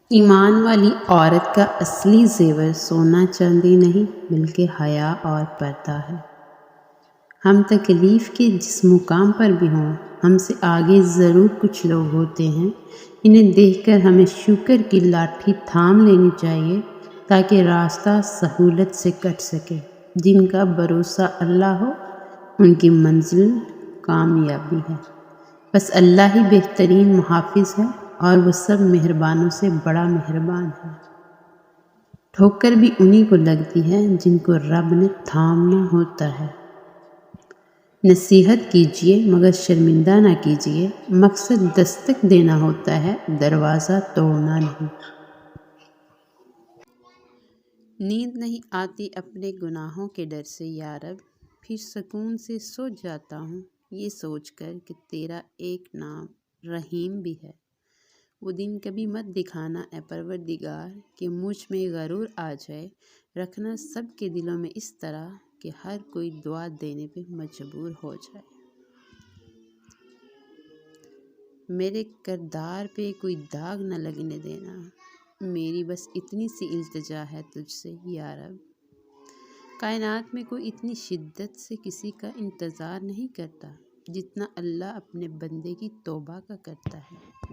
ایمان والی عورت کا اصلی زیور سونا چاندی نہیں بلکہ حیا اور پردہ ہے۔ ہم تکلیف کے جس مقام پر بھی ہوں، ہم سے آگے ضرور کچھ لوگ ہوتے ہیں۔ انہیں دیکھ کر ہمیں شکر کی لاٹھی تھام لینی چاہیے تاکہ راستہ سہولت سے کٹ سکے۔ جن کا بھروسہ اللہ ہو ان کی منزل کامیابی ہے۔ بس اللہ ہی بہترین محافظ ہے اور وہ سب مہربانوں سے بڑا مہربان ہے۔ ٹھوکر بھی انہی کو لگتی ہے جن کو رب نے تھامنا ہوتا ہے۔ نصیحت کیجیے مگر شرمندہ نہ کیجیے، مقصد دستک دینا ہوتا ہے، دروازہ توڑنا نہیں۔ نیند نہیں آتی اپنے گناہوں کے ڈر سے یا رب، پھر سکون سے سو جاتا ہوں یہ سوچ کر کہ تیرا ایک نام رحیم بھی ہے۔ وہ دن کبھی مت دکھانا اے پروردگار کہ مجھ میں غرور آ جائے، رکھنا سب کے دلوں میں اس طرح کہ ہر کوئی دعا دینے پہ مجبور ہو جائے۔ میرے کردار پہ کوئی داغ نہ لگنے دینا، میری بس اتنی سی التجا ہے تجھ سے یا رب۔ کائنات میں کوئی اتنی شدت سے کسی کا انتظار نہیں کرتا جتنا اللہ اپنے بندے کی توبہ کا کرتا ہے۔